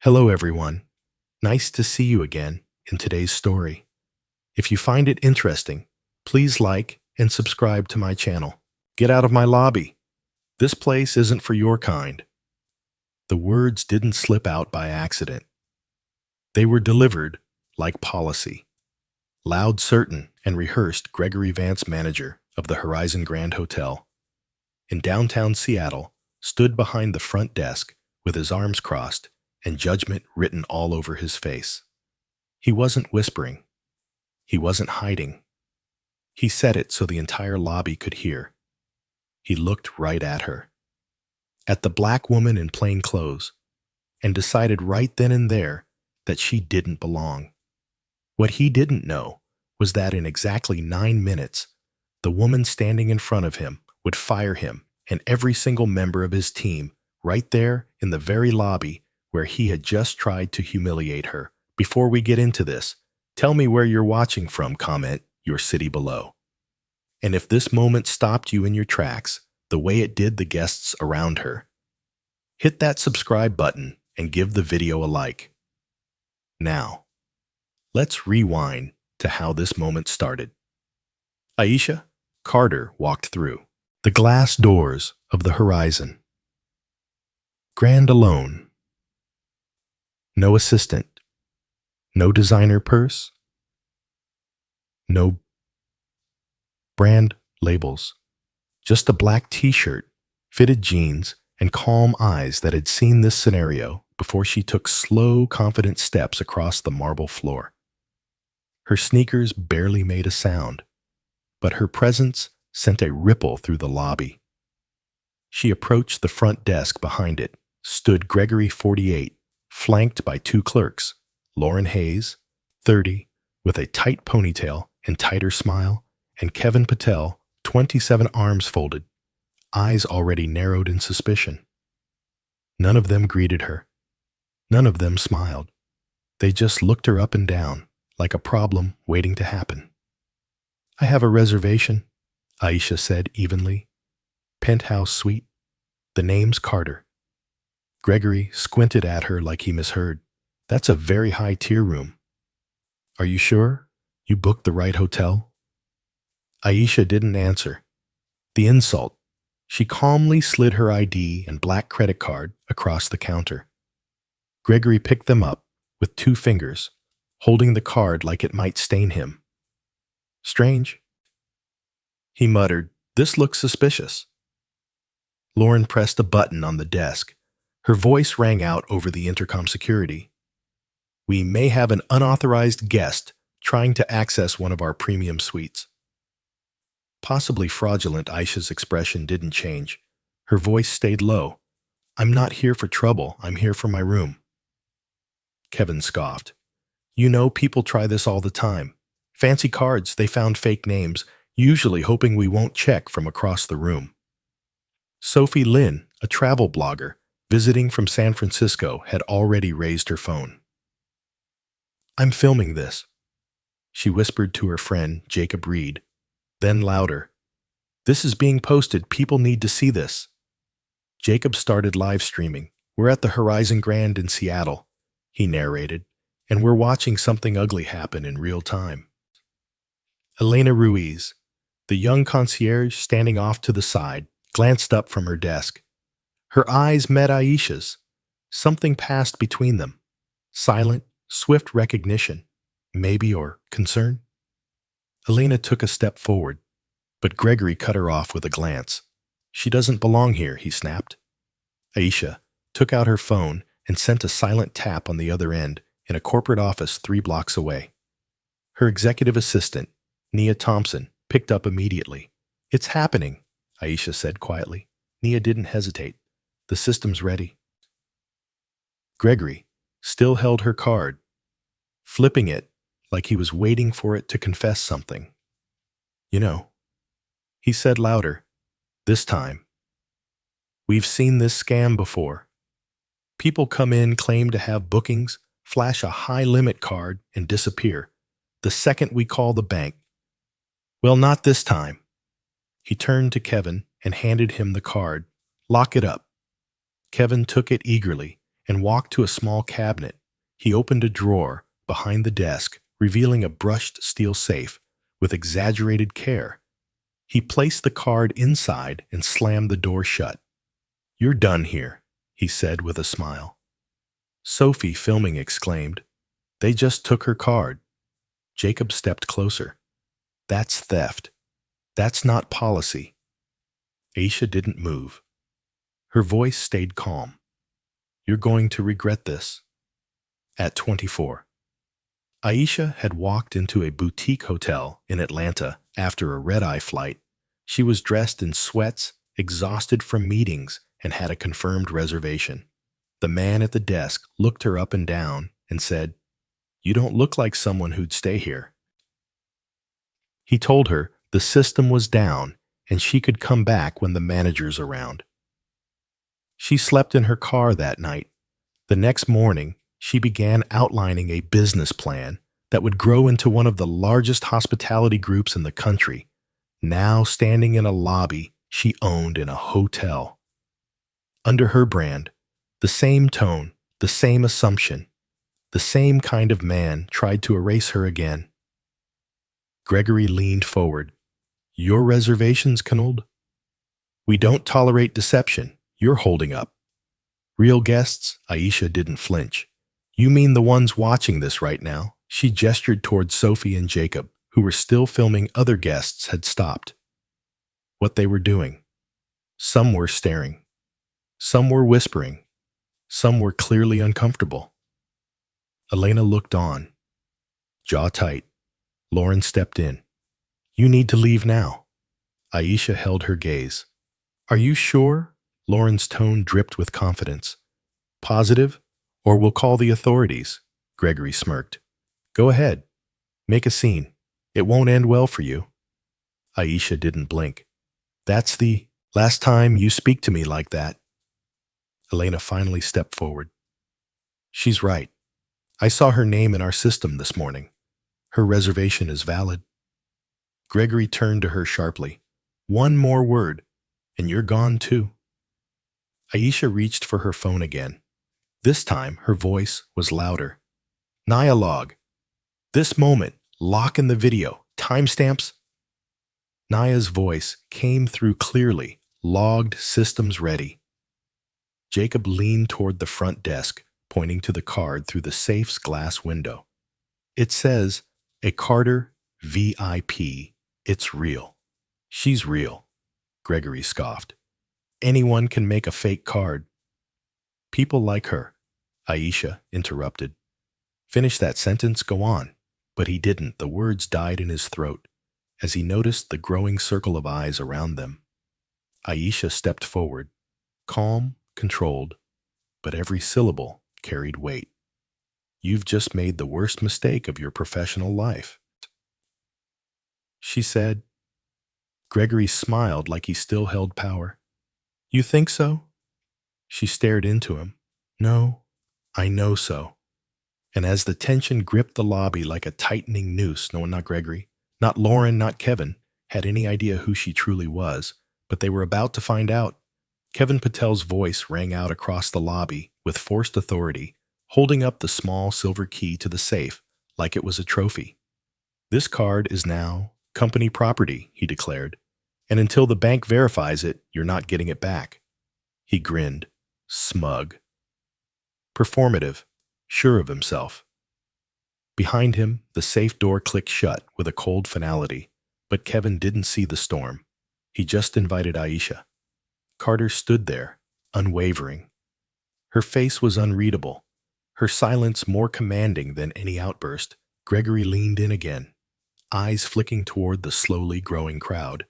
Hello, everyone. Nice to see you again in today's story. If you find it interesting, please like and subscribe to my channel. Get out of my lobby. This place isn't for your kind. The words didn't slip out by accident. They were delivered like policy. Loud, certain, and rehearsed Gregory Vance, manager of the Horizon Grand Hotel in downtown Seattle, stood behind the front desk with his arms crossed and judgment written all over his face. He wasn't whispering. He wasn't hiding. He said it so the entire lobby could hear. He looked right at her, at the black woman in plain clothes, and decided right then and there that she didn't belong. What he didn't know was that in exactly 9 minutes, the woman standing in front of him would fire him and every single member of his team right there in the very lobby where he had just tried to humiliate her. Before we get into this, tell me where you're watching from, comment your city below. And if this moment stopped you in your tracks, the way it did the guests around her, hit that subscribe button and give the video a like. Now, let's rewind to how this moment started. Aisha Carter walked through the glass doors of the Horizon. Grand alone. No assistant. No designer purse. No brand labels. Just a black t-shirt, fitted jeans, and calm eyes that had seen this scenario before she took slow, confident steps across the marble floor. Her sneakers barely made a sound, but her presence sent a ripple through the lobby. She approached the front desk. Behind it stood Gregory, 48, flanked by 2 clerks, Lauren Hayes, 30, with a tight ponytail and tighter smile, and Kevin Patel, 27, arms folded, eyes already narrowed in suspicion. None of them greeted her. None of them smiled. They just looked her up and down, like a problem waiting to happen. "I have a reservation," Aisha said evenly. "Penthouse suite. The name's Carter." Gregory squinted at her like he misheard. "That's a very high-tier room. Are you sure you booked the right hotel?" Aisha didn't answer. The insult. She calmly slid her ID and black credit card across the counter. Gregory picked them up with 2 fingers, holding the card like it might stain him. "Strange," he muttered. "This looks suspicious." Lauren pressed a button on the desk. Her voice rang out over the intercom security. "We may have an unauthorized guest trying to access one of our premium suites." Possibly fraudulent, Aisha's expression didn't change. Her voice stayed low. "I'm not here for trouble. I'm here for my room." Kevin scoffed. "You know, people try this all the time. Fancy cards, they found fake names, usually hoping we won't check from across the room." Sophie Lynn, a travel blogger, visiting from San Francisco, had already raised her phone. "I'm filming this," she whispered to her friend, Jacob Reed. Then louder, "This is being posted. People need to see this." Jacob started live streaming. "We're at the Horizon Grand in Seattle," he narrated, "and we're watching something ugly happen in real time." Elena Ruiz, the young concierge standing off to the side, glanced up from her desk. Her eyes met Aisha's. Something passed between them. Silent, swift recognition, maybe, or concern. Elena took a step forward, but Gregory cut her off with a glance. "She doesn't belong here," he snapped. Aisha took out her phone and sent a silent tap on the other end in a corporate office 3 blocks away. Her executive assistant, Nia Thompson, picked up immediately. "It's happening," Aisha said quietly. Nia didn't hesitate. "The system's ready." Gregory still held her card, flipping it like he was waiting for it to confess something. "You know," he said louder, this time, "we've seen this scam before. People come in, claim to have bookings, flash a high-limit card, and disappear the second we call the bank. Well, not this time." He turned to Kevin and handed him the card. "Lock it up." Kevin took it eagerly and walked to a small cabinet. He opened a drawer behind the desk, revealing a brushed steel safe with exaggerated care. He placed the card inside and slammed the door shut. "You're done here," he said with a smile. Sophie, filming, exclaimed, "They just took her card." Jacob stepped closer. "That's theft. That's not policy." Aisha didn't move. Her voice stayed calm. "You're going to regret this." At 24. Aisha had walked into a boutique hotel in Atlanta after a red-eye flight. She was dressed in sweats, exhausted from meetings, and had a confirmed reservation. The man at the desk looked her up and down and said, "You don't look like someone who'd stay here." He told her the system was down and she could come back when the manager's around. She slept in her car that night. The next morning, she began outlining a business plan that would grow into one of the largest hospitality groups in the country, now standing in a lobby she owned in a hotel. Under her brand, the same tone, the same assumption, the same kind of man tried to erase her again. Gregory leaned forward. "Your reservations canceled? We don't tolerate deception. You're holding up." "Real guests?" Aisha didn't flinch. "You mean the ones watching this right now?" She gestured toward Sophie and Jacob, who were still filming. Other guests had stopped what they were doing. Some were staring. Some were whispering. Some were clearly uncomfortable. Elena looked on, jaw tight. Lauren stepped in. "You need to leave now." Aisha held her gaze. "Are you sure?" Lauren's tone dripped with confidence. "Positive, or we'll call the authorities." Gregory smirked. "Go ahead. Make a scene. It won't end well for you." Aisha didn't blink. "That's the last time you speak to me like that." Elena finally stepped forward. "She's right. I saw her name in our system this morning. Her reservation is valid." Gregory turned to her sharply. "One more word, and you're gone too." Aisha reached for her phone again. This time, her voice was louder. "Nialog. This moment, lock in the video, timestamps." Naya's voice came through clearly, logged, systems ready. Jacob leaned toward the front desk, pointing to the card through the safe's glass window. "It says, a Carter VIP. It's real." "She's real," Gregory scoffed. "Anyone can make a fake card." "People like her," Aisha interrupted. "Finish that sentence, go on." But he didn't. The words died in his throat as he noticed the growing circle of eyes around them. Aisha stepped forward, calm, controlled, but every syllable carried weight. "You've just made the worst mistake of your professional life," she said. Gregory smiled like he still held power. "You think so?" She stared into him. "No, I know so." And as the tension gripped the lobby like a tightening noose, no, not Gregory, not Lauren, not Kevin, had any idea who she truly was, but they were about to find out. Kevin Patel's voice rang out across the lobby with forced authority, holding up the small silver key to the safe like it was a trophy. "This card is now company property," he declared, "and until the bank verifies it, you're not getting it back." He grinned, smug, performative, sure of himself. Behind him, the safe door clicked shut with a cold finality, but Kevin didn't see the storm. He just invited Aisha. Carter stood there, unwavering. Her face was unreadable, her silence more commanding than any outburst. Gregory leaned in again, eyes flicking toward the slowly growing crowd.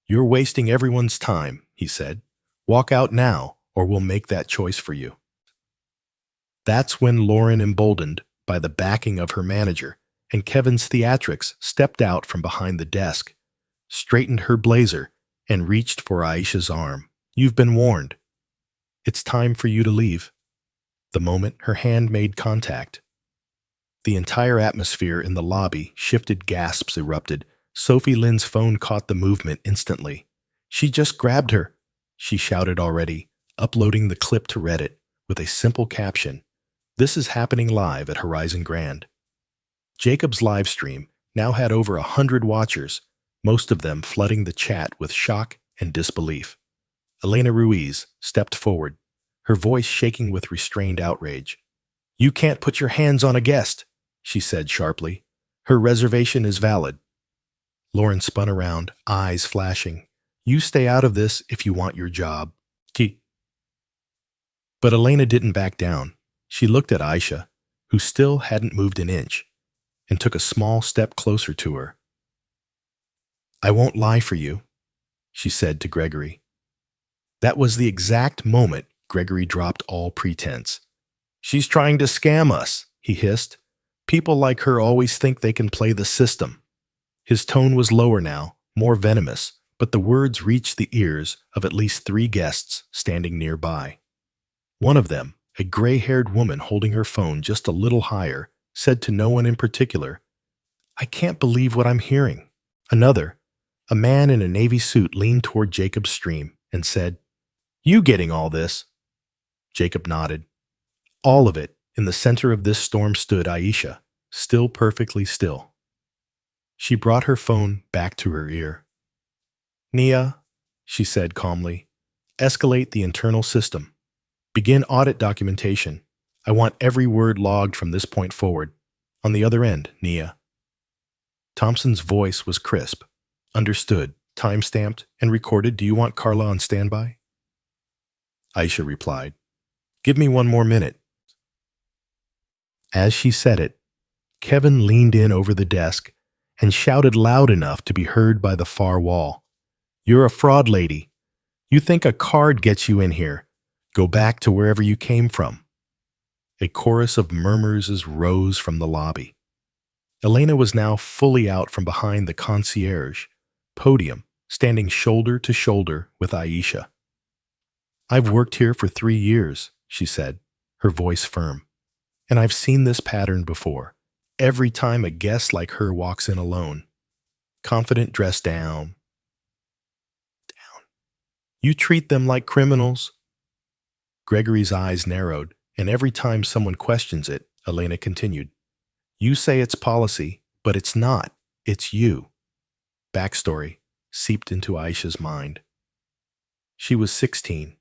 "You're wasting everyone's time," he said. "Walk out now, or we'll make that choice for you." That's when Lauren, emboldened by the backing of her manager and Kevin's theatrics, stepped out from behind the desk, straightened her blazer, and reached for Aisha's arm. "You've been warned. It's time for you to leave." The moment her hand made contact, the entire atmosphere in the lobby shifted. Gasps erupted. Sophie Lynn's phone caught the movement instantly. "She just grabbed her," she shouted already, uploading the clip to Reddit. with a simple caption, "This is happening live at Horizon Grand." Jacob's live stream now had over 100 watchers, most of them flooding the chat with shock and disbelief. Elena Ruiz stepped forward, her voice shaking with restrained outrage. "You can't put your hands on a guest," she said sharply. "Her reservation is valid." Lauren spun around, eyes flashing. "You stay out of this if you want your job." But Elena didn't back down. She looked at Aisha, who still hadn't moved an inch, and took a small step closer to her. "I won't lie for you," she said to Gregory. That was the exact moment Gregory dropped all pretense. "She's trying to scam us," he hissed. "People like her always think they can play the system." His tone was lower now, more venomous, but the words reached the ears of at least 3 guests standing nearby. One of them, a gray-haired woman holding her phone just a little higher, said to no one in particular, "I can't believe what I'm hearing." Another, a man in a navy suit, leaned toward Jacob's stream and said, "You getting all this?" Jacob nodded. All of it. In the center of this storm stood Aisha, still perfectly still. She brought her phone back to her ear. "Nia," she said calmly, "escalate the internal system. Begin audit documentation. I want every word logged from this point forward. On the other end, Nia." Thompson's voice was crisp. "Understood. Time-stamped and recorded. Do you want Carla on standby?" Aisha replied, "Give me 1 more minute." As she said it, Kevin leaned in over the desk and shouted loud enough to be heard by the far wall. "You're a fraud, lady. You think a card gets you in here. Go back to wherever you came from." A chorus of murmurs rose from the lobby. Elena was now fully out from behind the concierge podium, standing shoulder to shoulder with Aisha. "I've worked here for 3 years," she said, her voice firm. "And I've seen this pattern before. Every time a guest like her walks in alone. Confident, dressed down. You treat them like criminals." Gregory's eyes narrowed, and every time someone questions it, Elena continued, "You say it's policy, but it's not. It's you." Backstory seeped into Aisha's mind. She was 16.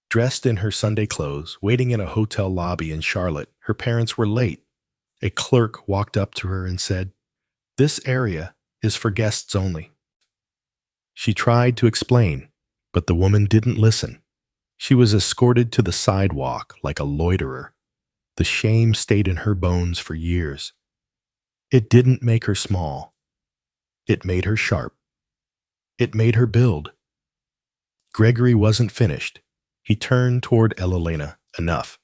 Dressed in her Sunday clothes, waiting in a hotel lobby in Charlotte. Her parents were late. A clerk walked up to her and said, "This area is for guests only." She tried to explain, but the woman didn't listen. She was escorted to the sidewalk like a loiterer. The shame stayed in her bones for years. It didn't make her small. It made her sharp. It made her build. Gregory wasn't finished. He turned toward Elena. "Enough.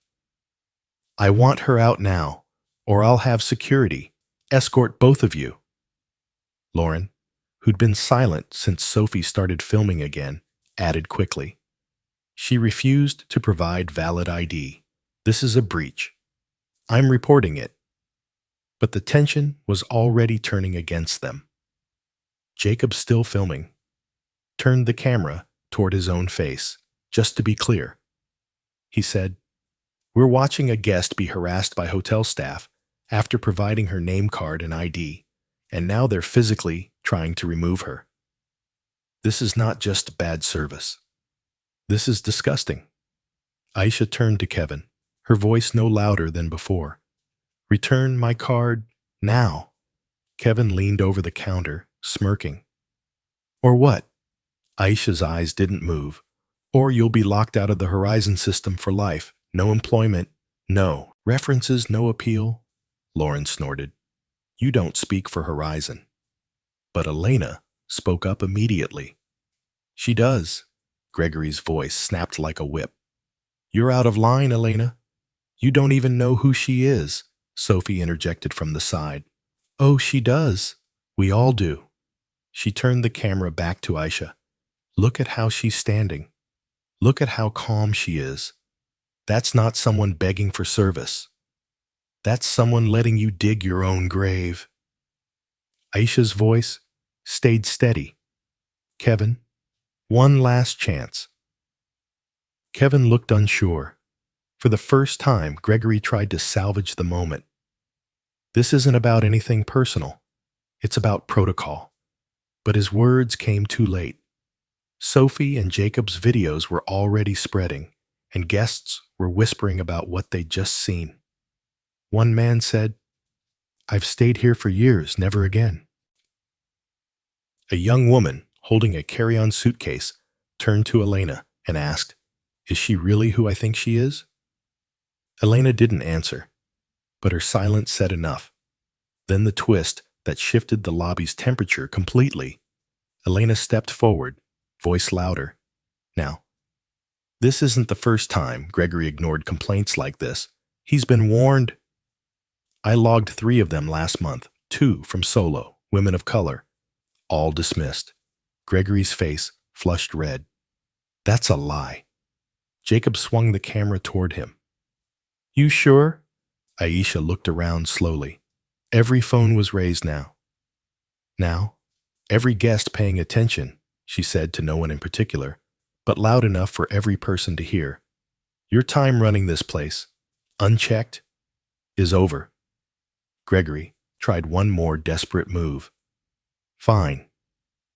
I want her out now, or I'll have security escort both of you." Lauren, who'd been silent since Sophie started filming again, added quickly, "She refused to provide valid ID. This is a breach. I'm reporting it." But the tension was already turning against them. Jacob, still filming, turned the camera toward his own face. "Just to be clear," he said, "we're watching a guest be harassed by hotel staff after providing her name card and ID, and now they're physically trying to remove her. This is not just bad service. This is disgusting." Aisha turned to Kevin, her voice no louder than before. "Return my card now." Kevin leaned over the counter, smirking. "Or what?" Aisha's eyes didn't move. "Or you'll be locked out of the Horizon system for life. No employment, no references, no appeal." Lauren snorted. "You don't speak for Horizon." But Elena spoke up immediately. "She does." Gregory's voice snapped like a whip. "You're out of line, Elena. You don't even know who she is," Sophie interjected from the side. "Oh, she does. We all do." She turned the camera back to Aisha. "Look at how she's standing. Look at how calm she is. That's not someone begging for service. That's someone letting you dig your own grave." Aisha's voice stayed steady. "Kevin, one last chance." Kevin looked unsure. For the first time, Gregory tried to salvage the moment. This isn't about anything personal. It's about protocol. But his words came too late. Sophie and Jacob's videos were already spreading, and guests were whispering about what they'd just seen. One man said, "I've stayed here for years, never again." A young woman, holding a carry-on suitcase, turned to Elena and asked, "Is she really who I think she is?" Elena didn't answer, but her silence said enough. Then the twist that shifted the lobby's temperature completely. Elena stepped forward, voice louder. "Now, this isn't the first time Gregory ignored complaints like this. He's been warned. I logged 3 of them last month, 2 from Solo, women of color. All dismissed." Gregory's face flushed red. "That's a lie." Jacob swung the camera toward him. "You sure?" Aisha looked around slowly. Every phone was raised now. "Now, every guest paying attention," she said to no one in particular, but loud enough for every person to hear. "Your time running this place, unchecked, is over." Gregory tried one more desperate move. "Fine.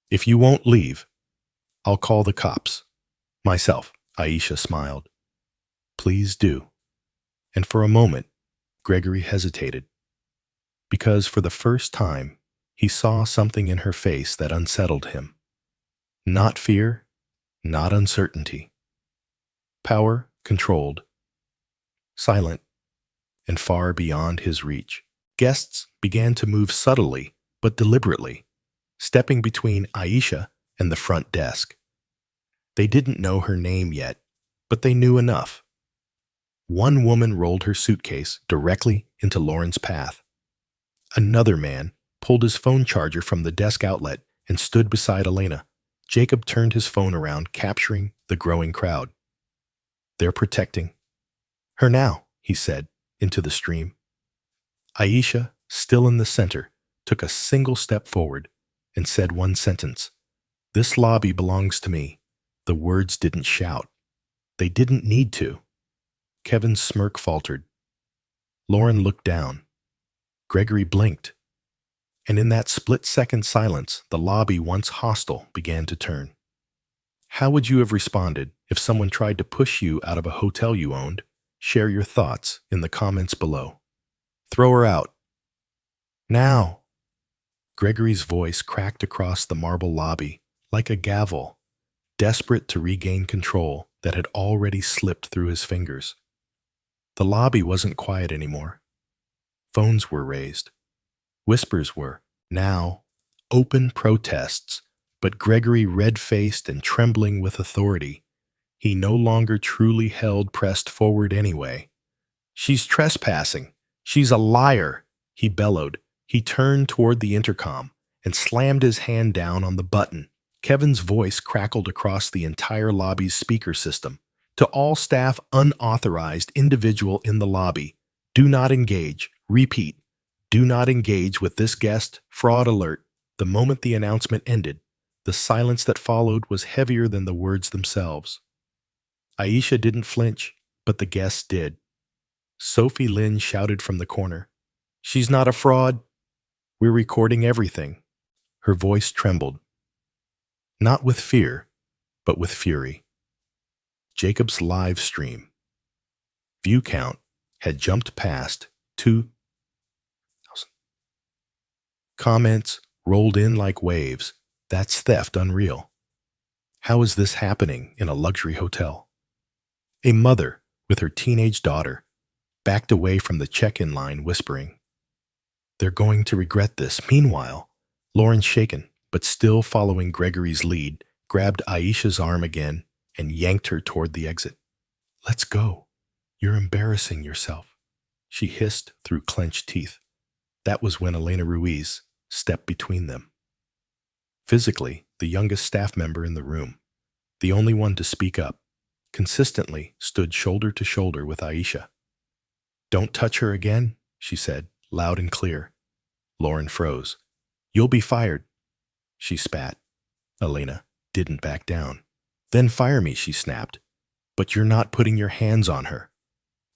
If you won't leave, I'll call the cops. Myself," Aisha smiled. "Please do." And for a moment, Gregory hesitated. Because for the first time, he saw something in her face that unsettled him. Not fear, not uncertainty. Power controlled, silent, and far beyond his reach. Guests began to move subtly but deliberately, stepping between Aisha and the front desk. They didn't know her name yet, but they knew enough. One woman rolled her suitcase directly into Lauren's path. Another man pulled his phone charger from the desk outlet and stood beside Elena. Jacob turned his phone around, capturing the growing crowd. "They're protecting her now," he said, into the stream. Aisha, still in the center, took a single step forward and said one sentence. "This lobby belongs to me." The words didn't shout. They didn't need to. Kevin's smirk faltered. Lauren looked down. Gregory blinked. And in that split-second silence, the lobby, once hostile, began to turn. How would you have responded if someone tried to push you out of a hotel you owned? Share your thoughts in the comments below. Throw her out. Now! Gregory's voice cracked across the marble lobby like a gavel, desperate to regain control that had already slipped through his fingers. The lobby wasn't quiet anymore. Phones were raised. Whispers were, now, open protests, but Gregory, red-faced and trembling with authority, he no longer truly held, pressed forward anyway. "She's trespassing. She's a liar," he bellowed. He turned toward the intercom and slammed his hand down on the button. Kevin's voice crackled across the entire lobby's speaker system. "To all staff, unauthorized individual in the lobby, do not engage. Repeat. Do not engage with this guest. Fraud alert." The moment the announcement ended, the silence that followed was heavier than the words themselves. Aisha didn't flinch, but the guests did. Sophie Lynn shouted from the corner, "She's not a fraud. We're recording everything." Her voice trembled. Not with fear, but with fury. Jacob's live stream view count had jumped past 2,000. Comments rolled in like waves. "That's theft unreal. How is this happening in a luxury hotel?" A mother with her teenage daughter backed away from the check-in line, whispering, "They're going to regret this." Meanwhile, Lauren, shaken but still following Gregory's lead, grabbed Aisha's arm again and yanked her toward the exit. "Let's go. You're embarrassing yourself," she hissed through clenched teeth. That was when Elena Ruiz stepped between them. Physically, the youngest staff member in the room, the only one to speak up, consistently stood shoulder to shoulder with Aisha. "Don't touch her again," she said, loud and clear. Lauren froze. "You'll be fired," she spat. Elena didn't back down. "Then fire me," she snapped. "But you're not putting your hands on her."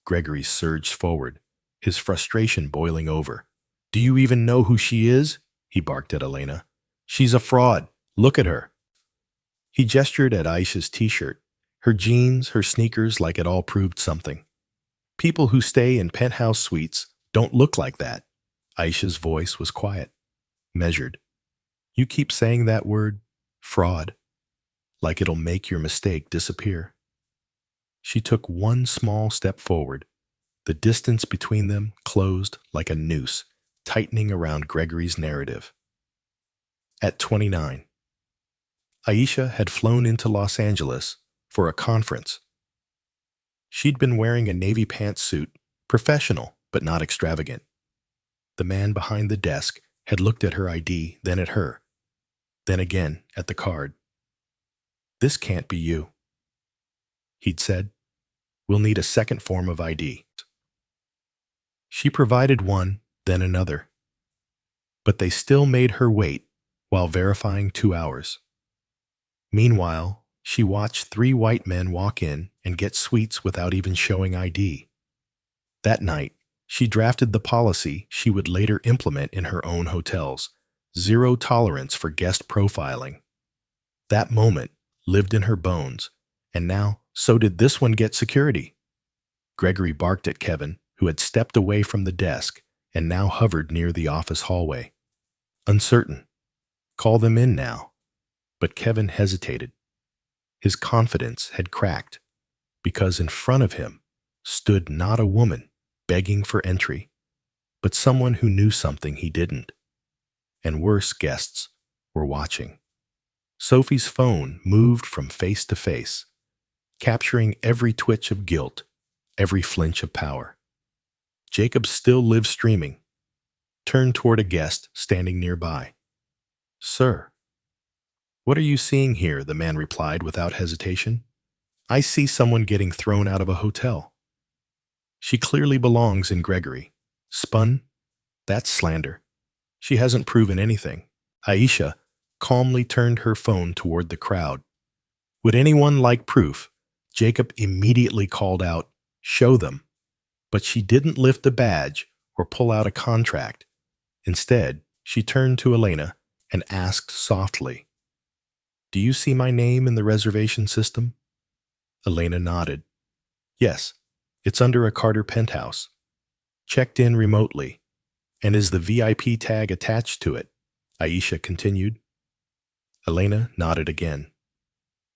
Gregory surged forward, his frustration boiling over. Do you even know who she is? He barked at Elena. She's a fraud. Look at her. He gestured at Aisha's t-shirt, her jeans, her sneakers, like it all proved something. People who stay in penthouse suites don't look like that. Aisha's voice was quiet, measured. You keep saying that word, fraud, like it'll make your mistake disappear. She took one small step forward. The distance between them closed like a noose, tightening around Gregory's narrative. At 29, Aisha had flown into Los Angeles for a conference. She'd been wearing a navy pantsuit, professional but not extravagant. The man behind the desk had looked at her ID, then at her, then again at the card. This can't be you, he'd said. We'll need a second form of ID. She provided one, then another. But they still made her wait while verifying 2 hours. Meanwhile, she watched 3 white men walk in and get suites without even showing ID. That night, she drafted the policy she would later implement in her own hotels: zero tolerance for guest profiling. That moment lived in her bones, and now so did this one get security. Gregory barked at Kevin, who had stepped away from the desk and now hovered near the office hallway. Uncertain. Call them in now. But Kevin hesitated. His confidence had cracked, because in front of him stood not a woman begging for entry, but someone who knew something he didn't. And worse, guests were watching. Sophie's phone moved from face to face, capturing every twitch of guilt, every flinch of power. Jacob still lived streaming, turned toward a guest standing nearby. Sir, what are you seeing here? The man replied without hesitation. I see someone getting thrown out of a hotel. She clearly belongs in Gregory. Spun? That's slander. She hasn't proven anything. Aisha calmly turned her phone toward the crowd. Would anyone like proof? Jacob immediately called out, show them. But she didn't lift a badge or pull out a contract. Instead, she turned to Elena and asked softly, do you see my name in the reservation system? Elena nodded. Yes, it's under a Carter penthouse. Checked in remotely. And is the VIP tag attached to it? Aisha continued. Elena nodded again.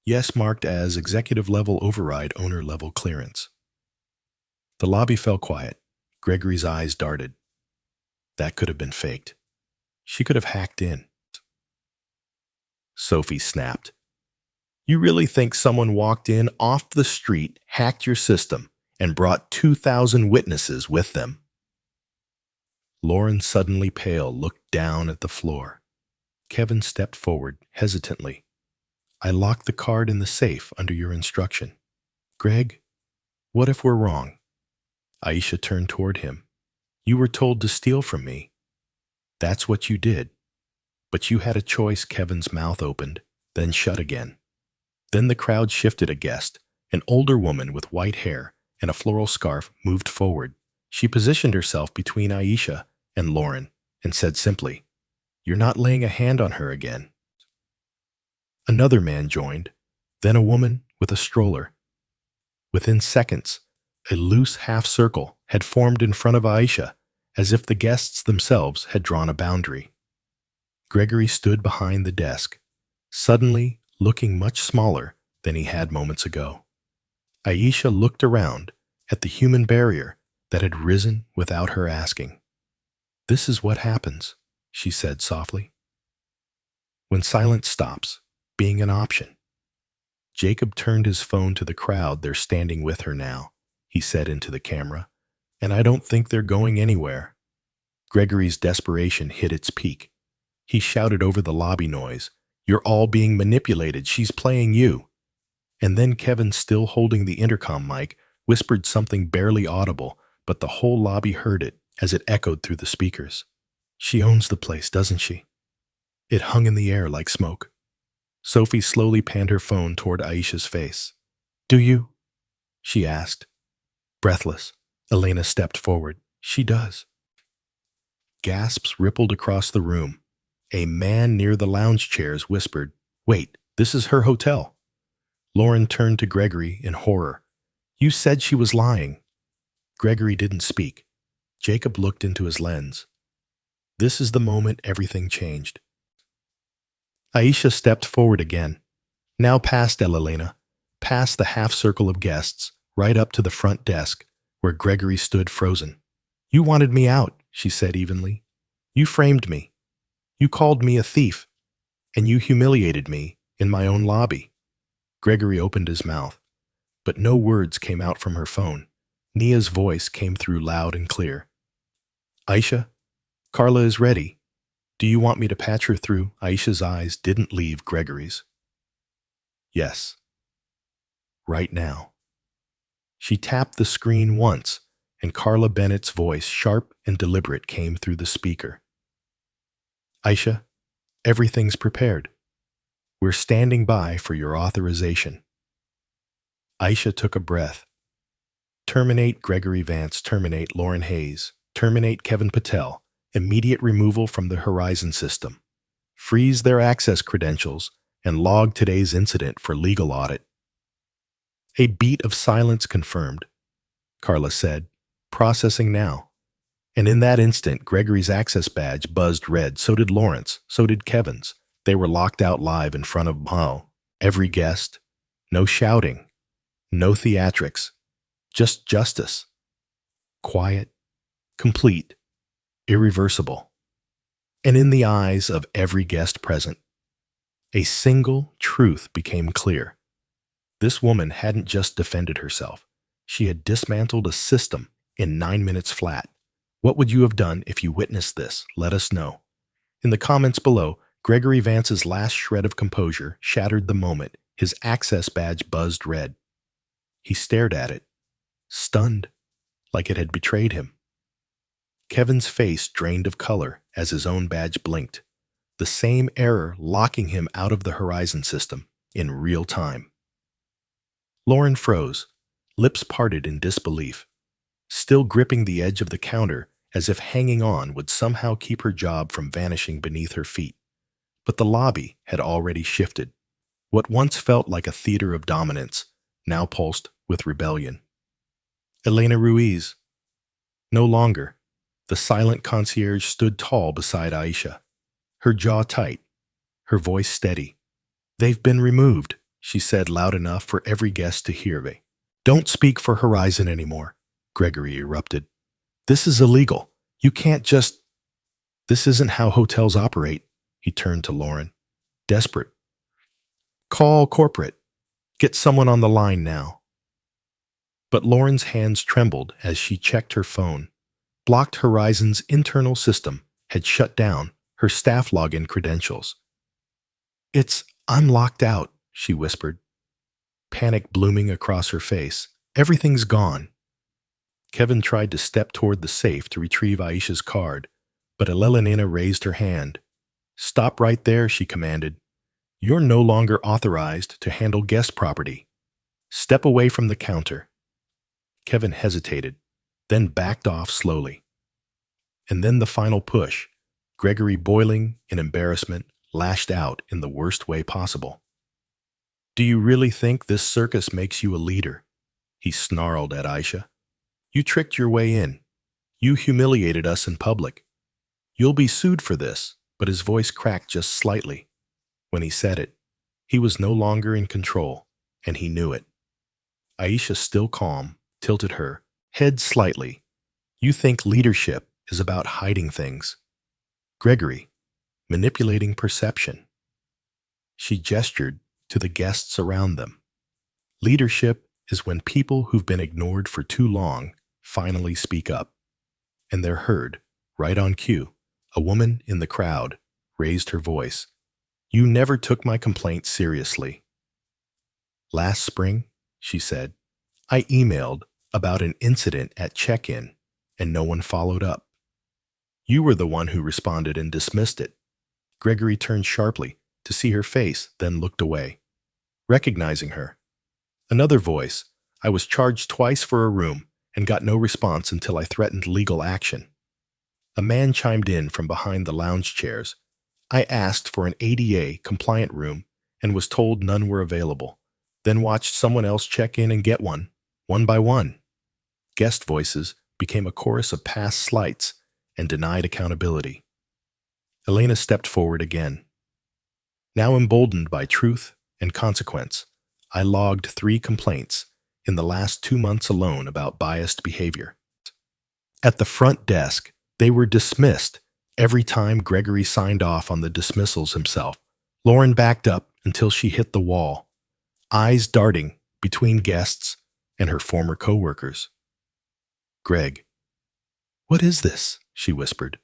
Yes, marked as executive level override, owner level clearance. The lobby fell quiet. Gregory's eyes darted. That could have been faked. She could have hacked in. Sophie snapped. You really think someone walked in off the street, hacked your system, and brought 2,000 witnesses with them? Lauren, suddenly pale, looked down at the floor. Kevin stepped forward hesitantly. I locked the card in the safe under your instruction. Greg, what if we're wrong? Aisha turned toward him. You were told to steal from me. That's what you did. But you had a choice. Kevin's mouth opened, then shut again. Then the crowd shifted. A guest, an older woman with white hair and a floral scarf, moved forward. She positioned herself between Aisha and Lauren and said simply, You're not laying a hand on her again. Another man joined, then a woman with a stroller. Within seconds, a loose half circle had formed in front of Aisha, as if the guests themselves had drawn a boundary. Gregory stood behind the desk, suddenly looking much smaller than he had moments ago. Aisha looked around at the human barrier that had risen without her asking. This is what happens, she said softly. When silence stops being an option. Jacob turned his phone to the crowd. They're standing with her now, he said into the camera, and I don't think they're going anywhere. Gregory's desperation hit its peak. He shouted over the lobby noise, You're all being manipulated. She's playing you. And then Kevin, still holding the intercom mic, whispered something barely audible, but the whole lobby heard it as it echoed through the speakers. She owns the place, doesn't she? It hung in the air like smoke. Sophie slowly panned her phone toward Aisha's face. Do you? She asked, breathless. Elena stepped forward. She does. Gasps rippled across the room. A man near the lounge chairs whispered, "Wait, this is her hotel." Lauren turned to Gregory in horror. "You said she was lying." Gregory didn't speak. Jacob looked into his lens. This is the moment everything changed. Aisha stepped forward again, now past Elena, past the half circle of guests, right up to the front desk, where Gregory stood frozen. "You wanted me out," she said evenly. "You framed me. You called me a thief, and you humiliated me in my own lobby." Gregory opened his mouth, but no words came out from her phone. Nia's voice came through loud and clear. "Aisha, Carla is ready. Do you want me to patch her through?" Aisha's eyes didn't leave Gregory's. "Yes. Right now." She tapped the screen once, and Carla Bennett's voice, sharp and deliberate, came through the speaker. "Aisha, everything's prepared. We're standing by for your authorization." Aisha took a breath. "Terminate Gregory Vance, terminate Lauren Hayes, terminate Kevin Patel, immediate removal from the Horizon system, freeze their access credentials, and log today's incident for legal audit." A beat of silence confirmed. Carla said, "Processing now." And in that instant, Gregory's access badge buzzed red. So did Lawrence. So did Kevin's. They were locked out live in front of every guest. No shouting. No theatrics. Just justice. Quiet. Complete. Irreversible. And in the eyes of every guest present, a single truth became clear. This woman hadn't just defended herself. She had dismantled a system in 9 minutes flat. What would you have done if you witnessed this? Let us know. In the comments below, Gregory Vance's last shred of composure shattered the moment his access badge buzzed red. He stared at it, stunned, like it had betrayed him. Kevin's face drained of color as his own badge blinked, the same error locking him out of the Horizon system in real time. Lauren froze, lips parted in disbelief, still gripping the edge of the counter as if hanging on would somehow keep her job from vanishing beneath her feet. But the lobby had already shifted. What once felt like a theater of dominance now pulsed with rebellion. Elena Ruiz. No longer. The silent concierge stood tall beside Aisha, her jaw tight, her voice steady. "They've been removed," she said loud enough for every guest to hear. "Don't speak for Horizon anymore," Gregory erupted. "This is illegal. You can't just—" "This isn't how hotels operate," he turned to Lauren, desperate. "Call corporate. Get someone on the line now." But Lauren's hands trembled as she checked her phone. Blocked Horizon's internal system had shut down her staff login credentials. I'm locked out," she whispered, panic blooming across her face. "Everything's gone." Kevin tried to step toward the safe to retrieve Aisha's card, but Elena raised her hand. "Stop right there," she commanded. "You're no longer authorized to handle guest property. Step away from the counter." Kevin hesitated, then backed off slowly. And then the final push. Gregory, boiling in embarrassment, lashed out in the worst way possible. "Do you really think this circus makes you a leader?" he snarled at Aisha. "You tricked your way in. You humiliated us in public. You'll be sued for this." But his voice cracked just slightly. When he said it, he was no longer in control, and he knew it. Aisha, still calm, tilted her head slightly. "You think leadership is about hiding things. Gregory, manipulating perception." She gestured to the guests around them. "Leadership is when people who've been ignored for too long finally speak up. And they're heard, right on cue." A woman in the crowd raised her voice. "You never took my complaint seriously." "Last spring," she said, "I emailed about an incident at check-in, and no one followed up. You were the one who responded and dismissed it." Gregory turned sharply to see her face, then looked away, recognizing her. Another voice. "I was charged twice for a room, and got no response until I threatened legal action. A man chimed in from behind the lounge chairs. I asked for an ADA compliant room and was told none were available, then watched someone else check in and get one by one. Guest voices became a chorus of past slights and denied accountability. Elena stepped forward again. Now emboldened by truth and consequence, I logged 3 complaints in the last 2 months alone about biased behavior. At the front desk, they were dismissed every time Gregory signed off on the dismissals himself. Lauren backed up until she hit the wall, eyes darting between guests and her former coworkers. "Greg, what is this?" she whispered.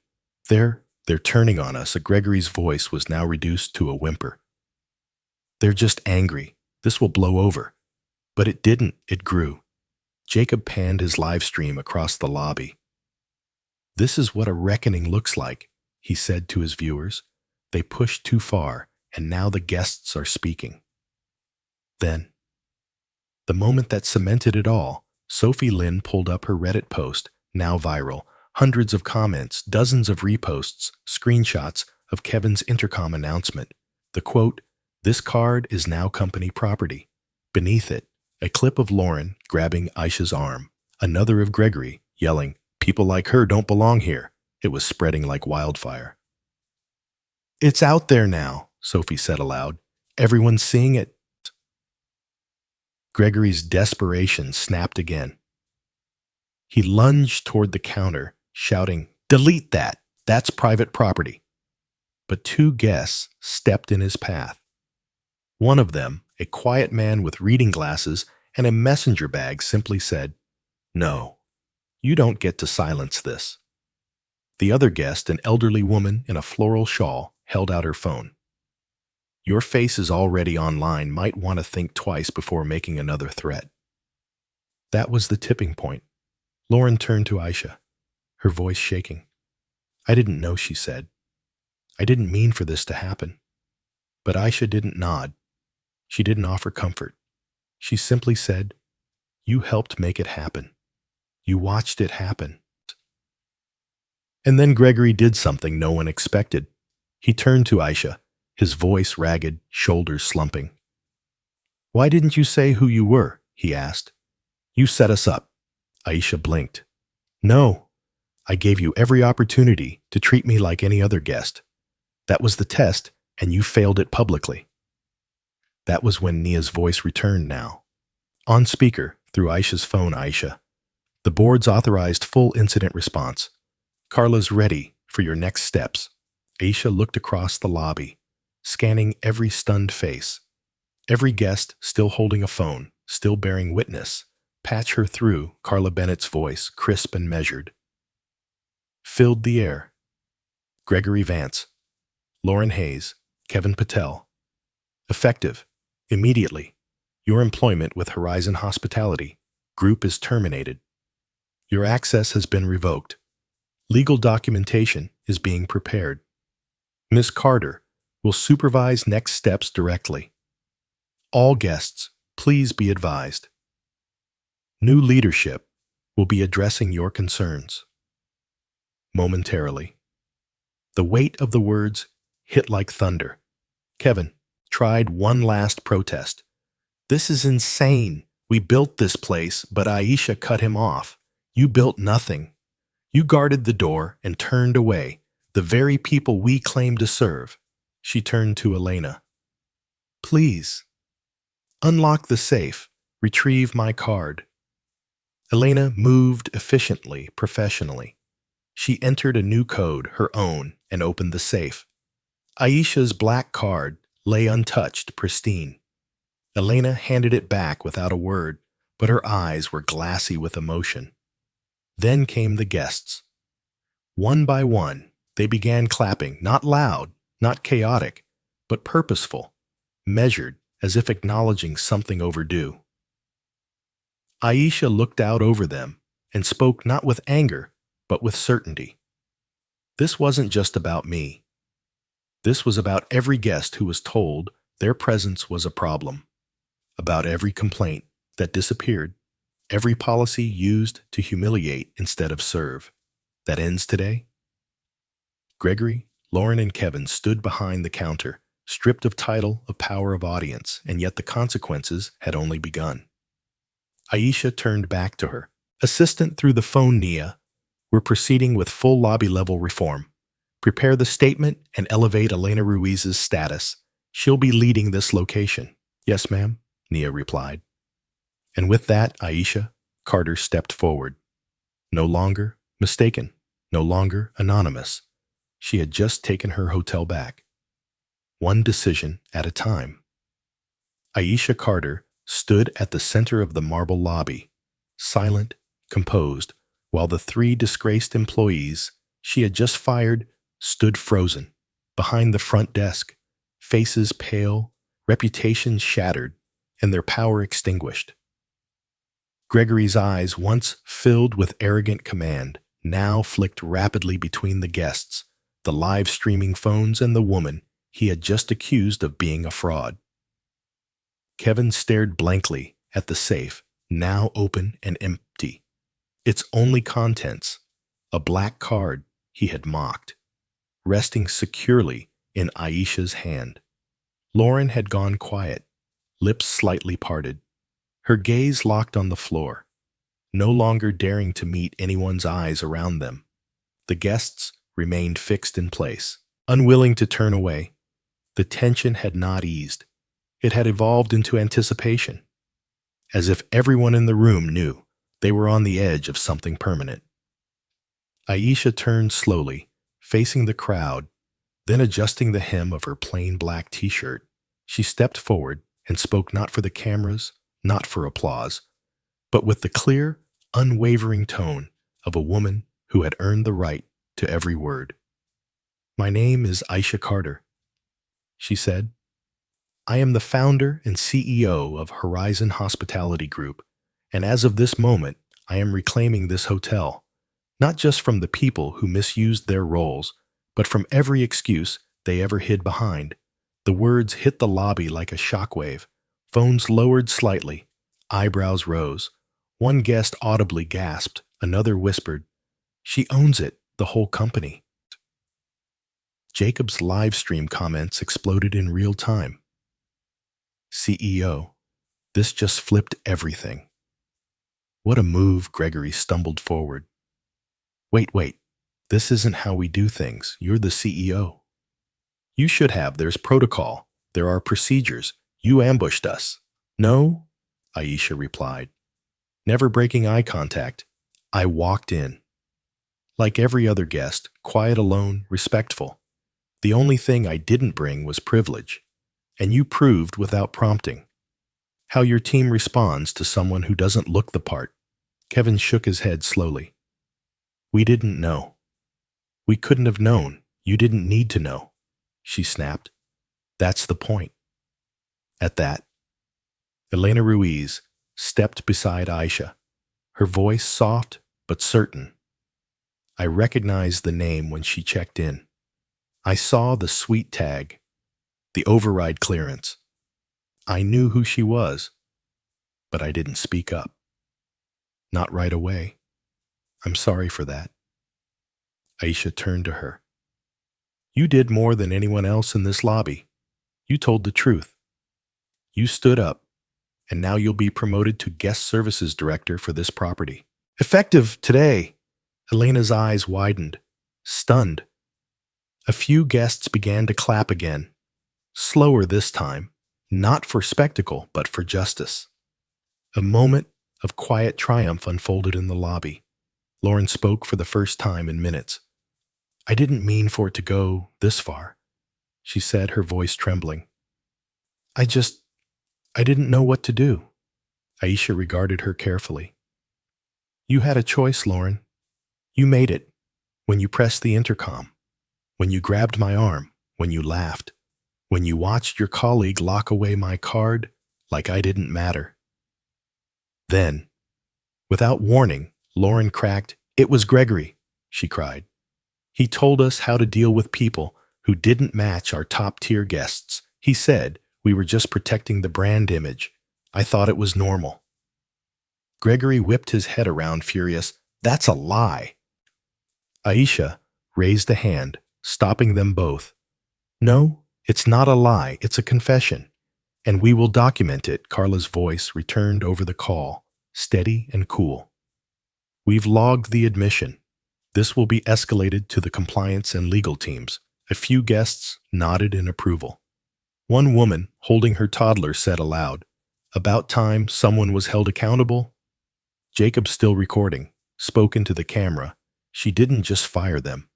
They're turning on us." Gregory's voice was now reduced to a whimper. "They're just angry. This will blow over." But it didn't, it grew. Jacob panned his live stream across the lobby. "This is what a reckoning looks like," he said to his viewers. "They pushed too far, and now the guests are speaking." Then, the moment that cemented it all, Sophie Lynn pulled up her Reddit post, now viral. Hundreds of comments, dozens of reposts, screenshots of Kevin's intercom announcement. The quote, "This card is now company property." Beneath it, a clip of Lauren grabbing Aisha's arm, another of Gregory yelling, "People like her don't belong here." It was spreading like wildfire. "It's out there now," Sophie said aloud. "Everyone's seeing it." Gregory's desperation snapped again. He lunged toward the counter, shouting, "Delete that! That's private property." But 2 guests stepped in his path. One of them, a quiet man with reading glasses and a messenger bag, simply said, "No, you don't get to silence this." The other guest, an elderly woman in a floral shawl, held out her phone. "Your face is already online. Might want to think twice before making another threat." That was the tipping point. Lauren turned to Aisha, her voice shaking. "I didn't know," she said. "I didn't mean for this to happen." But Aisha didn't nod. She didn't offer comfort. She simply said, "You helped make it happen. You watched it happen." And then Gregory did something no one expected. He turned to Aisha, his voice ragged, shoulders slumping. "Why didn't you say who you were?" he asked. "You set us up." Aisha blinked. "No. I gave you every opportunity to treat me like any other guest. That was the test, and you failed it publicly." That was when Nia's voice returned now. On speaker, through Aisha's phone, "Aisha, the board's authorized full incident response. Carla's ready for your next steps." Aisha looked across the lobby, scanning every stunned face. Every guest still holding a phone, still bearing witness. "Patch her through," Carla Bennett's voice, crisp and measured, filled the air. Gregory Vance, Lauren Hayes, Kevin Patel. Effective. Immediately. Your employment with Horizon Hospitality Group is terminated. Your access has been revoked. Legal documentation is being prepared. Ms. Carter will supervise next steps directly. All guests, please be advised. New leadership will be addressing your concerns. Momentarily. The weight of the words hit like thunder. Kevin tried one last protest. "This is insane. We built this place, but Aisha cut him off. You built nothing. You guarded the door and turned away the very people we claim to serve." She turned to Elena. "Please, unlock the safe. Retrieve my card." Elena moved efficiently, professionally. She entered a new code, her own, and opened the safe. Aisha's black card lay untouched, pristine. Elena handed it back without a word, but her eyes were glassy with emotion. Then came the guests. One by one, they began clapping, not loud, not chaotic, but purposeful, measured, as if acknowledging something overdue. Aisha looked out over them and spoke not with anger, but with certainty. "This wasn't just about me. This was about every guest who was told their presence was a problem, about every complaint that disappeared, Every policy used to humiliate instead of serve. That ends today? Gregory, Lauren, and Kevin stood behind the counter, stripped of title, of power of audience, and yet the consequences had only begun. Aisha turned back to her. Assistant through the phone, Nia. We're proceeding with full lobby-level reform. Prepare the statement and elevate Elena Ruiz's status. She'll be leading this location. Yes, ma'am, Nia replied. And with that, Aisha, Carter stepped forward. No longer mistaken, no longer anonymous. She had just taken her hotel back. One decision at a time. Aisha Carter stood at the center of the marble lobby, silent, composed, while the three disgraced employees she had just fired stood frozen, behind the front desk, faces pale, reputations shattered, and their power extinguished. Gregory's eyes, once filled with arrogant command, now flicked rapidly between the guests, the live streaming phones, and the woman he had just accused of being a fraud. Kevin stared blankly at the safe, now open and empty. Its only contents, a black card he had mocked, resting securely in Aisha's hand. Lauren had gone quiet, lips slightly parted, her gaze locked on the floor, no longer daring to meet anyone's eyes around them. The guests remained fixed in place, unwilling to turn away. The tension had not eased. It had evolved into anticipation, as if everyone in the room knew they were on the edge of something permanent. Aisha turned slowly, facing the crowd, then adjusting the hem of her plain black t-shirt. She stepped forward and spoke not for the cameras, not for applause, but with the clear, unwavering tone of a woman who had earned the right to every word. My name is Aisha Carter, she said. I am the founder and CEO of Horizon Hospitality Group, and as of this moment, I am reclaiming this hotel, not just from the people who misused their roles, but from every excuse they ever hid behind. The words hit the lobby like a shockwave. Phones lowered slightly. Eyebrows rose. One guest audibly gasped. Another whispered, "She owns it, the whole company." Jacob's live stream comments exploded in real time. CEO, this just flipped everything. What a move, Gregory stumbled forward. Wait, this isn't how we do things. You're the CEO. You should have. There's protocol. There are procedures. You ambushed us. No, Aisha replied, never breaking eye contact. I walked in. Like every other guest, quiet, alone, respectful. The only thing I didn't bring was privilege, and you proved without prompting. How your team responds to someone who doesn't look the part. Kevin shook his head slowly. We didn't know. We couldn't have known. You didn't need to know, she snapped. That's the point. At that, Elena Ruiz stepped beside Aisha, her voice soft but certain. I recognized the name when she checked in. I saw the suite tag, the override clearance. I knew who she was, but I didn't speak up. Not right away. I'm sorry for that. Aisha turned to her. You did more than anyone else in this lobby. You told the truth. You stood up, and now you'll be promoted to guest services director for this property. Effective today. Elena's eyes widened, stunned. A few guests began to clap again, slower this time, not for spectacle, but for justice. A moment of quiet triumph unfolded in the lobby. Lauren spoke for the first time in minutes. I didn't mean for it to go this far, she said, her voice trembling. I didn't know what to do. Aisha regarded her carefully. You had a choice, Lauren. You made it. When you pressed the intercom, when you grabbed my arm, when you laughed, when you watched your colleague lock away my card like I didn't matter. Then, without warning, Lauren cracked, "It was Gregory," she cried. He told us how to deal with people who didn't match our top-tier guests. He said we were just protecting the brand image. I thought it was normal. Gregory whipped his head around, furious. That's a lie. Aisha raised a hand, stopping them both. No, it's not a lie, it's a confession. And we will document it, Carla's voice returned over the call, steady and cool. We've logged the admission. This will be escalated to the compliance and legal teams. A few guests nodded in approval. One woman, holding her toddler, said aloud, "About time someone was held accountable." Jacob, still recording, spoke into the camera. She didn't just fire them.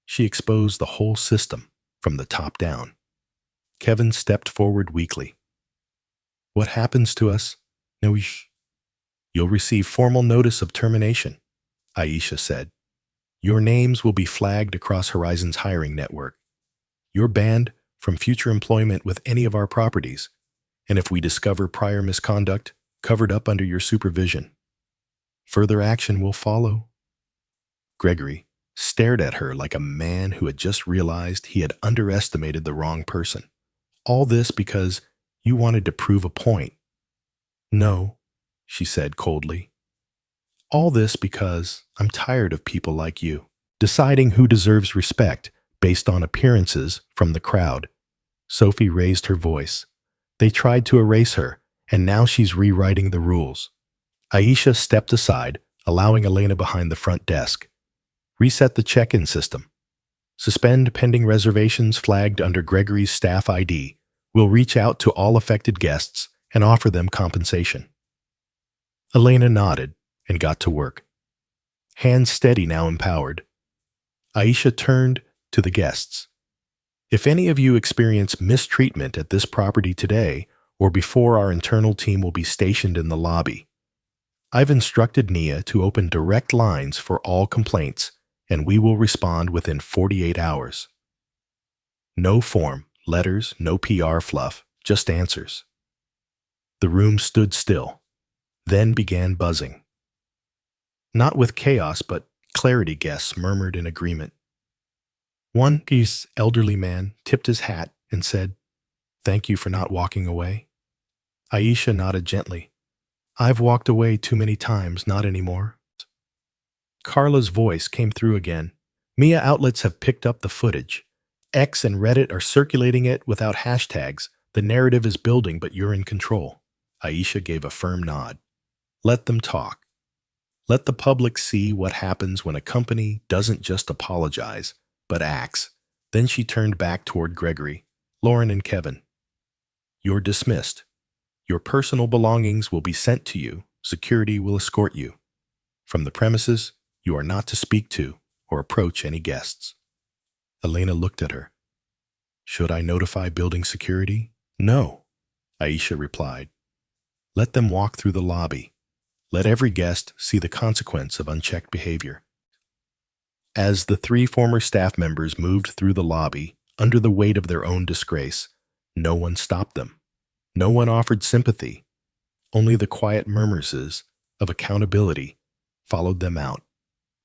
She exposed the whole system from the top down. Kevin stepped forward weakly. What happens to us? No, you'll receive formal notice of termination, Aisha said. Your names will be flagged across Horizon's hiring network. You're banned from future employment with any of our properties, and if we discover prior misconduct, covered up under your supervision. Further action will follow. Gregory stared at her like a man who had just realized he had underestimated the wrong person. All this because you wanted to prove a point. No, she said coldly. All this because I'm tired of people like you, deciding who deserves respect based on appearances from the crowd. Sophie raised her voice. They tried to erase her, and now she's rewriting the rules. Aisha stepped aside, allowing Elena behind the front desk. Reset the check-in system. Suspend pending reservations flagged under Gregory's staff ID. We'll reach out to all affected guests and offer them compensation. Elena nodded and got to work. Hands steady, now empowered. Aisha turned to the guests. If any of you experience mistreatment at this property today or before, our internal team will be stationed in the lobby. I've instructed Nia to open direct lines for all complaints, and we will respond within 48 hours. No form, letters, no PR fluff, just answers. The room stood still, then began buzzing. Not with chaos, but clarity, guests murmured in agreement. One elderly man tipped his hat and said, "Thank you for not walking away." Aisha nodded gently. "I've walked away too many times, not anymore." Carla's voice came through again. Mia outlets have picked up the footage. X and Reddit are circulating it without hashtags. The narrative is building, but you're in control. Aisha gave a firm nod. Let them talk. Let the public see what happens when a company doesn't just apologize, but acts. Then she turned back toward Gregory, Lauren, and Kevin. You're dismissed. Your personal belongings will be sent to you. Security will escort you. From the premises, you are not to speak to or approach any guests. Elena looked at her. Should I notify building security? No, Aisha replied. Let them walk through the lobby. Let every guest see the consequence of unchecked behavior. As the 3 former staff members moved through the lobby, under the weight of their own disgrace, no one stopped them. No one offered sympathy. Only the quiet murmurs of accountability followed them out.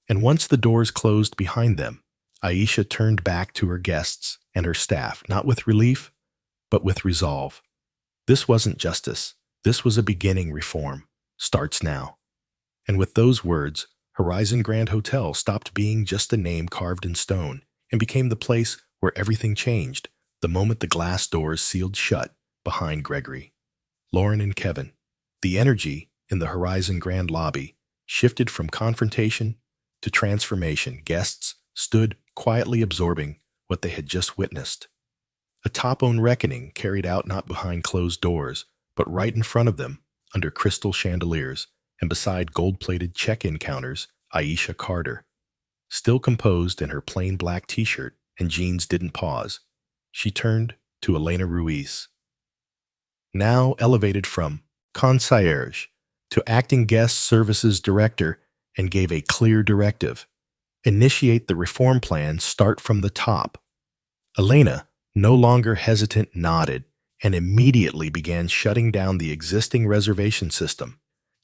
And once the doors closed behind them, Aisha turned back to her guests and her staff, not with relief, but with resolve. This wasn't justice. This was a beginning. Reform starts now. And with those words, Horizon Grand Hotel stopped being just a name carved in stone and became the place where everything changed the moment the glass doors sealed shut behind Gregory, Lauren, and Kevin. The energy in the Horizon Grand lobby shifted from confrontation to transformation. Guests stood quietly absorbing what they had just witnessed. A top-owned reckoning carried out not behind closed doors, but right in front of them, under crystal chandeliers, and beside gold-plated check-in counters, Aisha Carter. Still composed in her plain black t-shirt and jeans, didn't pause. She turned to Elena Ruiz. Now elevated from concierge to acting guest services director, and gave a clear directive. Initiate the reform plan, start from the top. Elena, no longer hesitant, nodded and immediately began shutting down the existing reservation system,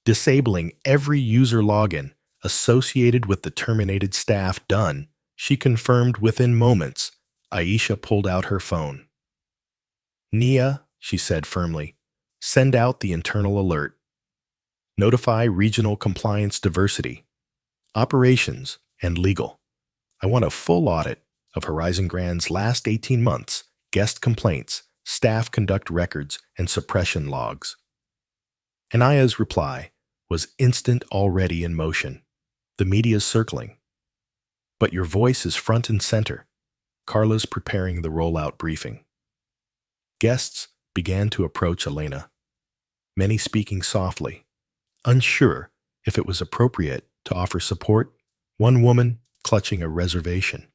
disabling every user login associated with the terminated staff. Done, she confirmed within moments. Aisha pulled out her phone. Nia, she said firmly, send out the internal alert. Notify regional compliance diversity, operations, and legal. I want a full audit of Horizon Grand's last 18 months, guest complaints, staff conduct records, and suppression logs. Anaya's reply was instant, already in motion. The media's circling. But your voice is front and center. Carla's preparing the rollout briefing. Guests began to approach Elena, many speaking softly, unsure if it was appropriate to offer support. One woman, clutching a reservation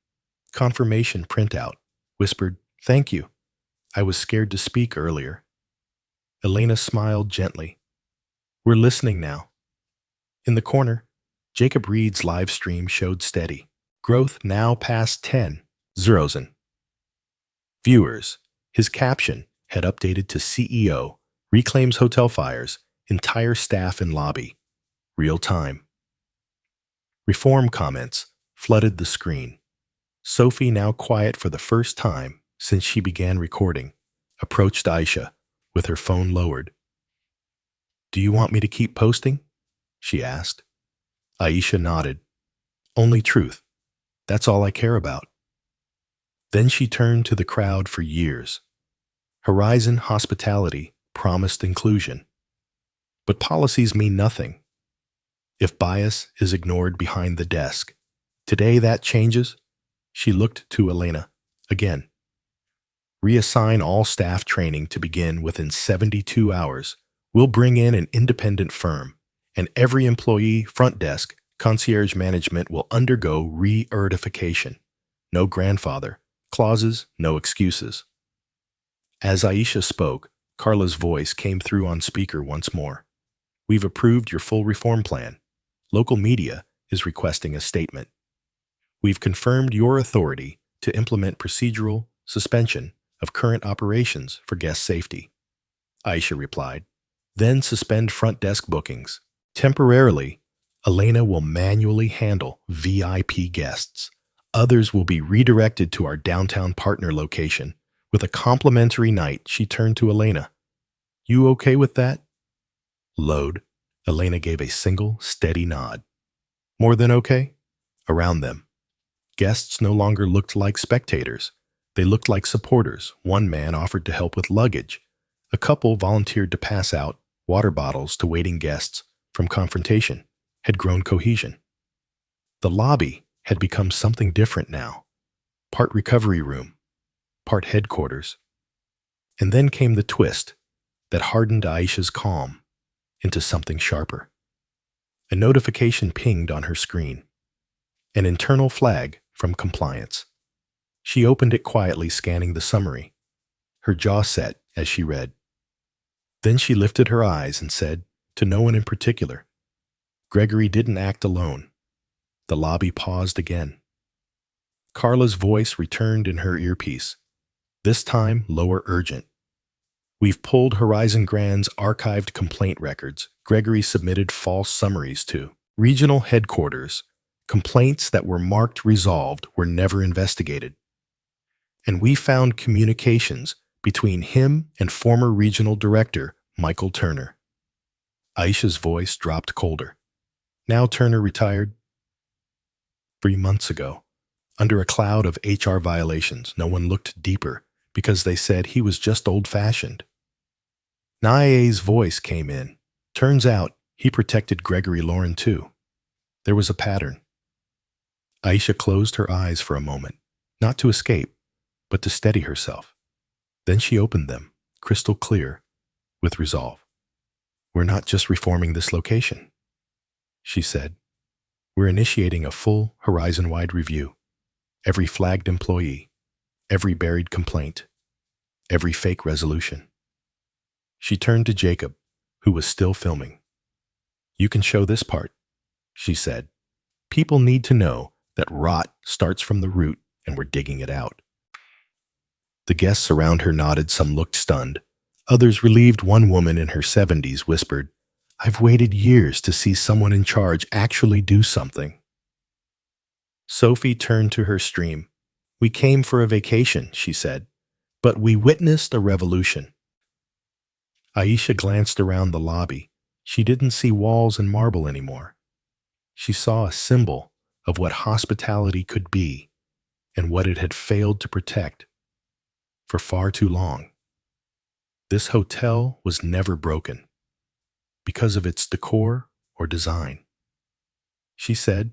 confirmation printout, whispered, "Thank you. I was scared to speak earlier." Elena smiled gently. "We're listening now." In the corner, Jacob Reed's live stream showed steady growth, now past 10,000 viewers. His caption had updated to CEO, reclaims hotel fires, entire staff in lobby, real time. Reform comments flooded the screen. Sophie, now quiet for the first time since she began recording, approached Aisha with her phone lowered. "Do you want me to keep posting?" she asked. Aisha nodded. "Only truth. That's all I care about." Then she turned to the crowd. For years, Horizon Hospitality promised inclusion. But policies mean nothing if bias is ignored behind the desk. Today that changes. She looked to Elena again. "Reassign all staff training to begin within 72 hours. We'll bring in an independent firm, and every employee, front desk, concierge management will undergo re-certification. No grandfather clauses, no excuses." As Aisha spoke, Carla's voice came through on speaker once more. "We've approved your full reform plan. Local media is requesting a statement. We've confirmed your authority to implement procedural suspension of current operations for guest safety." Aisha replied. "Then suspend front desk bookings. Temporarily, Elena will manually handle VIP guests. Others will be redirected to our downtown partner location with a complimentary night." She turned to Elena. "You okay with that?" Load. Elena gave a single, steady nod. "More than okay?" Around them, guests no longer looked like spectators. They looked like supporters. One man offered to help with luggage. A couple volunteered to pass out water bottles to waiting guests. From confrontation had grown cohesion. The lobby had become something different now. Part recovery room, part headquarters. And then came the twist that hardened Aisha's calm into something sharper. A notification pinged on her screen. An internal flag from compliance. She opened it quietly, scanning the summary. Her jaw set as she read. Then she lifted her eyes and said, to no one in particular, "Gregory didn't act alone." The lobby paused again. Carla's voice returned in her earpiece, this time lower, urgent. "We've pulled Horizon Grand's archived complaint records. Gregory submitted false summaries to regional headquarters. Complaints that were marked resolved were never investigated. And we found communications between him and former regional director Michael Turner." Aisha's voice dropped colder. "Now Turner retired 3 months ago. Under a cloud of HR violations, no one looked deeper because they said he was just old-fashioned." Naaye's voice came in. "Turns out he protected Gregory Lauren too. There was a pattern." Aisha closed her eyes for a moment, not to escape, but to steady herself. Then she opened them, crystal clear, with resolve. "We're not just reforming this location," she said. "We're initiating a full Horizon-wide review. Every flagged employee, every buried complaint, every fake resolution." She turned to Jacob, who was still filming. "You can show this part," she said. "People need to know that rot starts from the root and we're digging it out." The guests around her nodded. Some looked stunned. Others relieved. One woman in her 70s whispered, "I've waited years to see someone in charge actually do something." Sophie turned to her stream. "We came for a vacation," she said, "but we witnessed a revolution." Aisha glanced around the lobby. She didn't see walls and marble anymore. She saw a symbol of what hospitality could be and what it had failed to protect for far too long. This hotel was never broken because of its decor or design. She said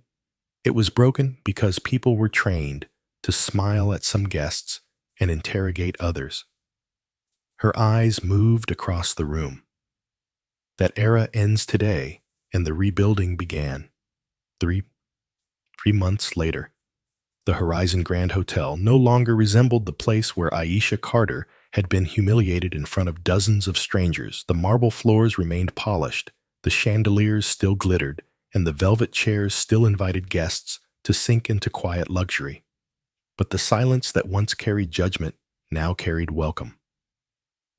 it was broken because people were trained to smile at some guests and interrogate others. Her eyes moved across the room. That era ends today, and the rebuilding began. Three months later, the Horizon Grand Hotel no longer resembled the place where Aisha Carter had been humiliated in front of dozens of strangers. The marble floors remained polished, the chandeliers still glittered, and the velvet chairs still invited guests to sink into quiet luxury. But the silence that once carried judgment now carried welcome.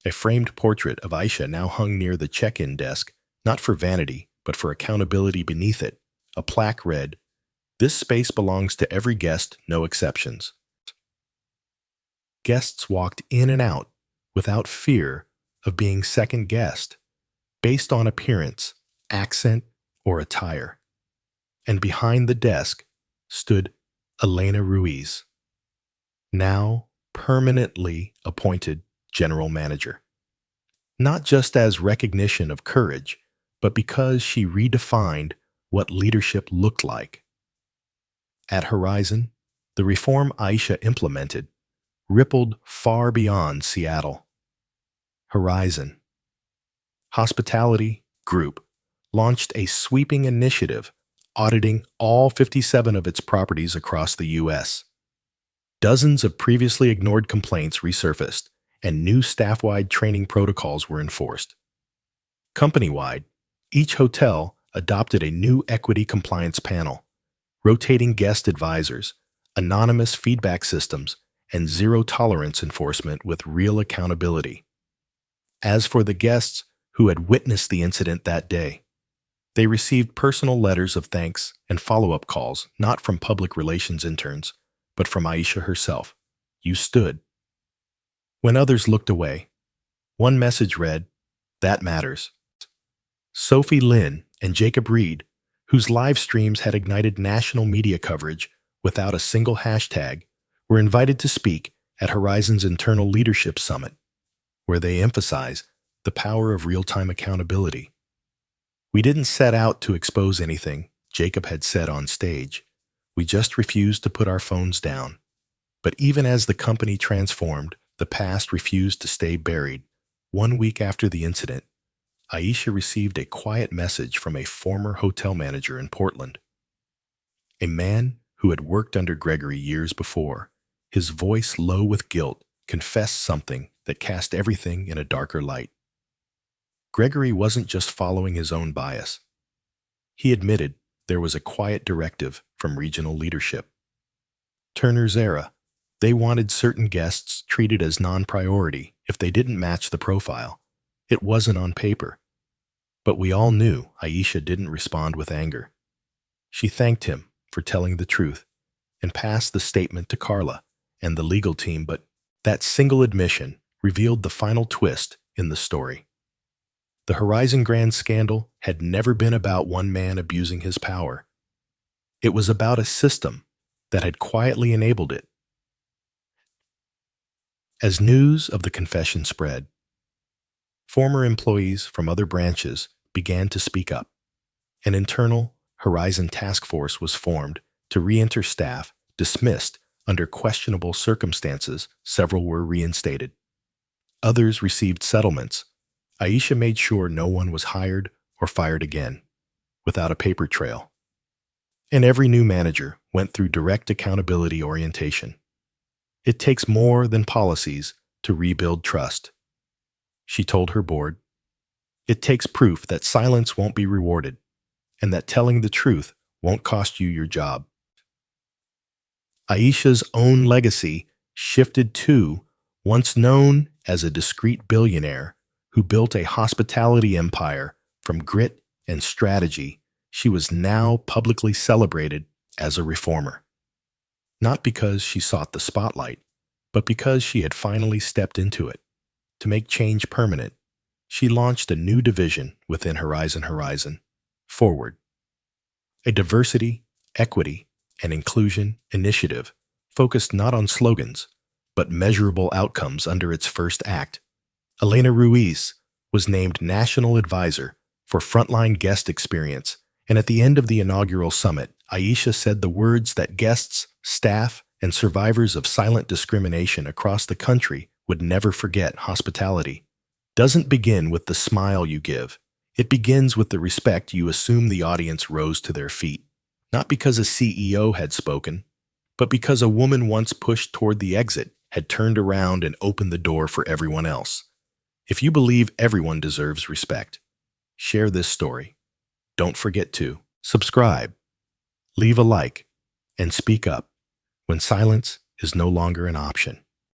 A framed portrait of Aisha now hung near the check-in desk, not for vanity, but for accountability beneath it. A plaque read, "This space belongs to every guest, no exceptions." Guests walked in and out without fear of being second-guessed, based on appearance, accent, or attire. And behind the desk stood Elena Ruiz, now permanently appointed general manager. Not just as recognition of courage, but because she redefined what leadership looked like. At Horizon, the reform Aisha implemented rippled far beyond Seattle. Horizon Hospitality Group launched a sweeping initiative auditing all 57 of its properties across the U.S. Dozens of previously ignored complaints resurfaced, and new staff-wide training protocols were enforced. Company-wide, each hotel adopted a new equity compliance panel, rotating guest advisors, anonymous feedback systems, and zero-tolerance enforcement with real accountability. As for the guests who had witnessed the incident that day, they received personal letters of thanks and follow-up calls, not from public relations interns, but from Aisha herself. "You stood." When others looked away, one message read, "That matters." Sophie Lynn and Jacob Reed, whose live streams had ignited national media coverage without a single hashtag, were invited to speak at Horizon's Internal Leadership Summit, where they emphasize the power of real-time accountability. "We didn't set out to expose anything," Jacob had said on stage. "We just refused to put our phones down." But even as the company transformed, the past refused to stay buried. 1 week after the incident, Aisha received a quiet message from a former hotel manager in Portland. A man who had worked under Gregory years before, his voice low with guilt, confessed something that cast everything in a darker light. Gregory wasn't just following his own bias. He admitted there was a quiet directive from regional leadership. Turner's era, they wanted certain guests treated as non-priority if they didn't match the profile. It wasn't on paper. But we all knew Aisha didn't respond with anger. She thanked him for telling the truth and passed the statement to Carla and the legal team, but that single admission revealed the final twist in the story. The Horizon Grand scandal had never been about one man abusing his power. It was about a system that had quietly enabled it. As news of the confession spread, former employees from other branches began to speak up. An internal Horizon task force was formed to re-enter staff dismissed under questionable circumstances. Several were reinstated. Others received settlements. Aisha made sure no one was hired or fired again, without a paper trail. And every new manager went through direct accountability orientation. It takes more than policies to rebuild trust. She told her board, "It takes proof that silence won't be rewarded, and that telling the truth won't cost you your job." Aisha's own legacy shifted to, once known as a discreet billionaire who built a hospitality empire from grit and strategy, she was now publicly celebrated as a reformer. Not because she sought the spotlight, but because she had finally stepped into it to make change permanent, she launched a new division within Horizon Forward, a diversity, equity, and inclusion initiative focused not on slogans, but measurable outcomes under its first act. Elena Ruiz was named National Advisor for Frontline Guest Experience, and at the end of the inaugural summit, Aisha said the words that guests, staff, and survivors of silent discrimination across the country would never forget: hospitality doesn't begin with the smile you give. It begins with the respect you assume. The audience rose to their feet, not because a CEO had spoken, but because a woman once pushed toward the exit had turned around and opened the door for everyone else. If you believe everyone deserves respect, share this story. Don't forget to subscribe, leave a like, and speak up when silence is no longer an option.